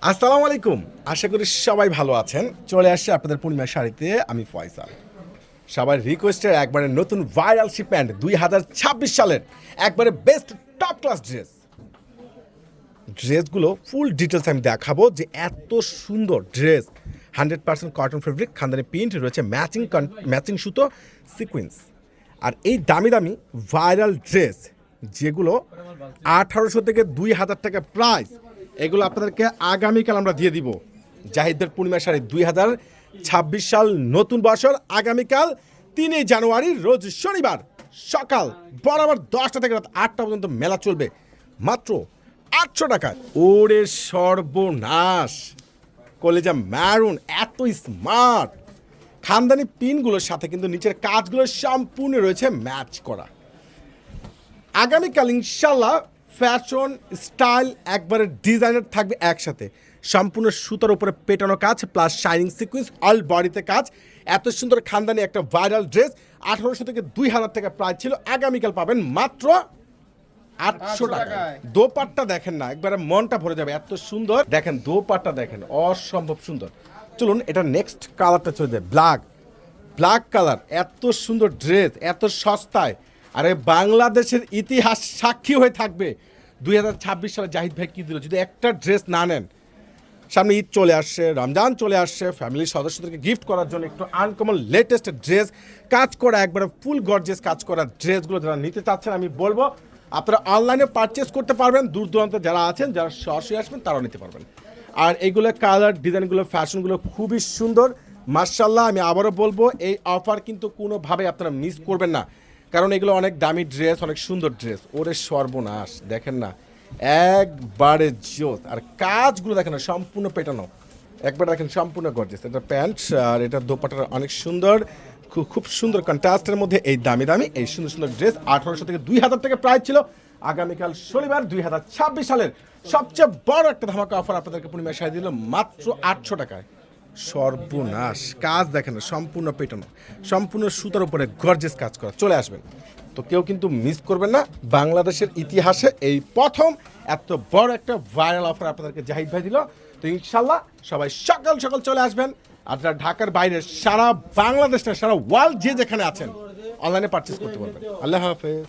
আসসালামু আলাইকুম। আশা করি সবাই ভালো আছেন। চলে আসছে আপনাদের পূর্ণিমা শাড়িতে আমি ফয়সাল। সবার রিকোয়েস্টের একবারে নতুন ভাইরাল শিপমেন্ট 2026 সালের একবারে বেস্ট টপ ক্লাস ড্রেসগুলো ফুল ডিটেলস আমি দেখাবো যে এত সুন্দর ড্রেস 100% কটন ফেব্রিক, খানদানি প্রিন্ট রয়েছে, ম্যাচিং সুতো, সিকুয়েন্স। আর এই দামি দামি ভাইরাল ড্রেস যেগুলো 1800 থেকে 2000 টাকা প্রাইস, এগুলো আপনাদেরকে আগামীকাল আমরা দিয়ে দিব। জাহিদদের পূর্ণিমা শাড়ি 2026 সাল নতুন বছর আগামীকাল 3 জানুয়ারি রোজ শনিবার সকাল বরাবর 10টা থেকে রাত 8টা পর্যন্ত মেলা চলবে মাত্র 800 টাকায়। ওরে সর্বনাশ, কলেজা ম্যারুন এত স্মার্ট, খানদানি পিনগুলোর সাথে কিন্তু নিচের কাজগুলো সম্পূর্ণ রয়েছে ম্যাচ করা। আগামীকাল ইনশাল্লাহ ফ্যাশন স্টাইল একবারে ডিজাইনার থাকবে একসাথে, সম্পূর্ণ সুতার উপরে পেটানো কাজ প্লাস শাইনিং সিকুয়েন্স, অল বডিতে কাজ। এত সুন্দর খানদানি একটা ভাইরাল ড্রেস 1800 থেকে 2000 টাকা প্রাইস ছিল, আগামীকাল পাবেন মাত্র 800 টাকা। দোপাট্টা দেখেন না, একবারে মনটা ভরে যাবে, এত সুন্দর। দেখেন দোপাট্টা দেখেন, অসম্ভব সুন্দর। চলুন এটা নেক্সট কালারটা চলে যায়, ব্ল্যাক কালার। এত সুন্দর ড্রেস এত সস্তায়, আরে বাংলাদেশের ইতিহাস সাক্ষী হয়ে থাকবে 2026 সালে জাহিদ ভাই কী দিল। যদি একটা ড্রেস না নেন, সামনে ঈদ চলে আসছে, রমজান চলে আসছে, ফ্যামিলির সদস্যদেরকে গিফট করার জন্য একটু আনকমন লেটেস্ট ড্রেস কাজ করা, একবারে ফুল গর্জিয়াস কাজ করা ড্রেসগুলো যারা নিতে চাচ্ছেন আমি বলবো আপনারা অনলাইনে পারচেস করতে পারবেন। দূর দূরান্তে যারা আছেন, যারা সরাসরি আসবেন তারাও নিতে পারবেন। আর এইগুলো কালার ডিজাইনগুলো ফ্যাশনগুলো খুবই সুন্দর মাশাআল্লাহ। আমি আবারও বলবো এই অফার কিন্তু কোনোভাবে আপনারা মিস করবেন না, কারণ এগুলো অনেক দামি ড্রেস, অনেক সুন্দর ড্রেস। ওরে সর্বনাশ, দেখেন না একবারে জোস। আর কাজগুলো দেখেন না সম্পূর্ণ পেটানো, একবার দেখেন সম্পূর্ণ গর্জিয়াস। এটা প্যান্ট আর এটা দোপাট্টাটা অনেক সুন্দর, খুব সুন্দর কন্ট্রাস্টের মধ্যে এই দামি দামি এই সুন্দর সুন্দর ড্রেস 1800 থেকে 2000 টাকা প্রাইস ছিল। আগামীকাল শনিবার 2026 সালের সবচেয়ে বড় একটা ধামাকা অফার আপনাদেরকে পূর্ণিমা শাড়ি দিল মাত্র 800 টাকায়। সর্বনাশ, কাজ দেখেন না সম্পূর্ণ পেটানো, সম্পূর্ণ সুতার উপরে গর্জিয়াস কাজ করা। চলে আসবেন তো কেউ কিন্তু মিস করবেন না, বাংলাদেশের ইতিহাসে এই প্রথম এত বড় একটা ভাইরাল অফার আপনাদেরকে জাহিদ ভাই দিল। তো ইনশাল্লাহ সবাই সকাল সকাল চলে আসবেন। আর যারা ঢাকার বাইরে, সারা বাংলাদেশটা সারা ওয়ার্ল্ড যে যেখানে আছেন অনলাইনে পারচেস করতে পারবেন। আল্লাহ হাফেজ।